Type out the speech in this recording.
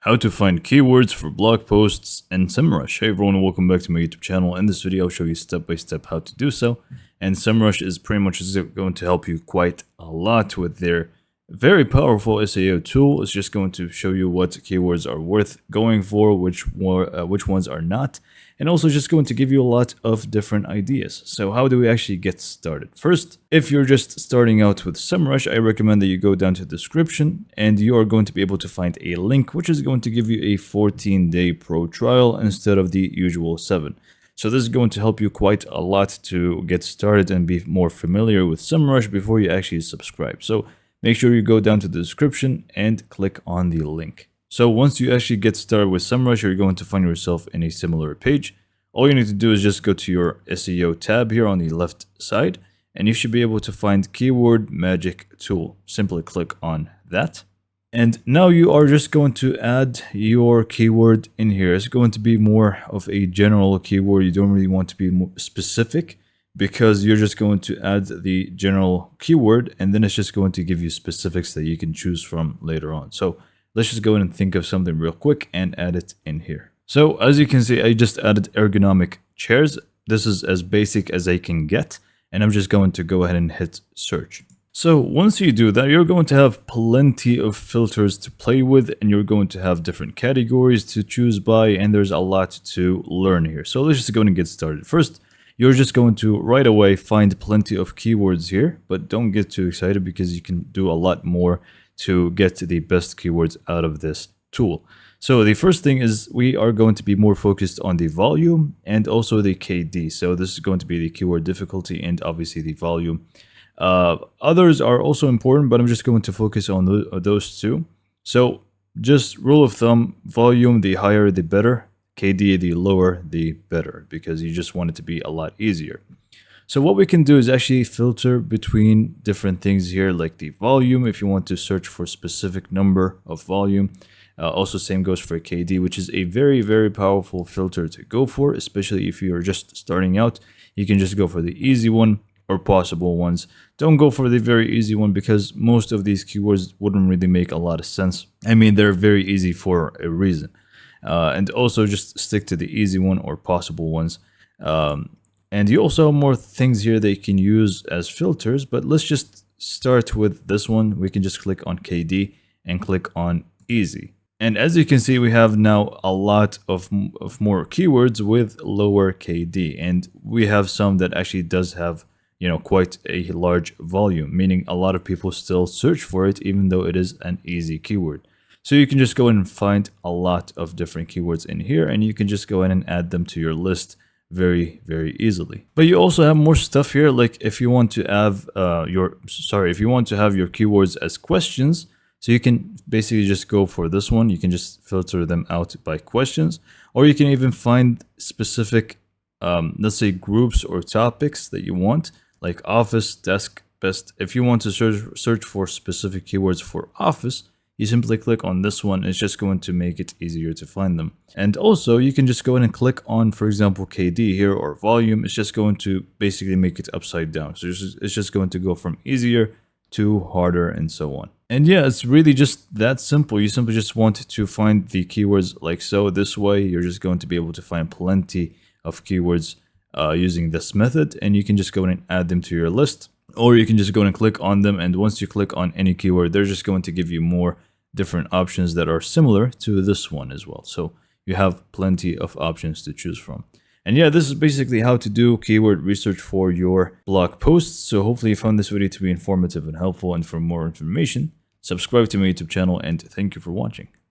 How to find keywords for blog posts in Semrush. Hey everyone, welcome back to my YouTube channel. In this video, I'll show you step by step how to do so. And Semrush is pretty much going to help you quite a lot with their very powerful SEO tool. It's just going to show you what keywords are worth going for, which ones are not, and also just going to give you a lot of different ideas. So how do we actually get started? First, if you're just starting out with Semrush, I recommend that you go down to the description and you are going to be able to find a link which is going to give you a 14-day pro trial instead of the usual 7. So this is going to help you quite a lot to get started and be more familiar with Semrush before you actually subscribe. So make sure you go down to the description and click on the link. So once you actually get started with Semrush, you're going to find yourself in a similar page. All you need to do is just go to your SEO tab here on the left side, and you should be able to find Keyword Magic Tool. Simply click on that. And now you are just going to add your keyword in here. It's going to be more of a general keyword. You don't really want to be more specific, because you're just going to add the general keyword and then it's just going to give you specifics that you can choose from later on. So let's just go in and think of something real quick and add it in here. So as you can see, I just added ergonomic chairs. This is as basic as I can get, and I'm just going to go ahead and hit search. So once you do that, you're going to have plenty of filters to play with, and you're going to have different categories to choose by, and there's a lot to learn here. So let's just go and get started. First, you're just going to right away find plenty of keywords here, but don't get too excited because you can do a lot more to get the best keywords out of this tool. So the first thing is we are going to be more focused on the volume and also the KD. So this is going to be the keyword difficulty and obviously the volume. Others are also important, but I'm just going to focus on those two. So just rule of thumb, volume, the higher the better. KD, the lower the better, because you just want it to be a lot easier. So what we can do is actually filter between different things here, like the volume, if you want to search for a specific number of volume. Also same goes for KD, which is a very, very powerful filter to go for, especially if you're just starting out. You can just go for the easy one or possible ones. Don't go for the very easy one, because most of these keywords wouldn't really make a lot of sense. I mean, they're very easy for a reason. And also just stick to the easy one or possible ones. And you also have more things here that you can use as filters, but let's just start with this one. We can just click on KD and click on easy. And as you can see, we have now a lot of more keywords with lower KD, and we have some that actually does have, quite a large volume, meaning a lot of people still search for it even though it is an easy keyword. So you can just go in and find a lot of different keywords in here, and you can just go in and add them to your list very, very easily. But you also have more stuff here, like if you want to have your keywords as questions, so you can basically just go for this one. You can just filter them out by questions, or you can even find specific, let's say, groups or topics that you want, like office, desk, best. If you want to search for specific keywords for office, you simply click on this one. It's just going to make it easier to find them. And also you can just go in and click on, for example, KD here or volume. It's just going to basically make it upside down. So it's just going to go from easier to harder and so on. And yeah, it's really just that simple. You simply just want to find the keywords like so. This way, you're just going to be able to find plenty of keywords using this method. And you can just go in and add them to your list. Or you can just go in and click on them. And once you click on any keyword, they're just going to give you more different options that are similar to this one as well. So you have plenty of options to choose from. And yeah, this is basically how to do keyword research for your blog posts. So hopefully you found this video to be informative and helpful. And for more information, subscribe to my YouTube channel, and thank you for watching.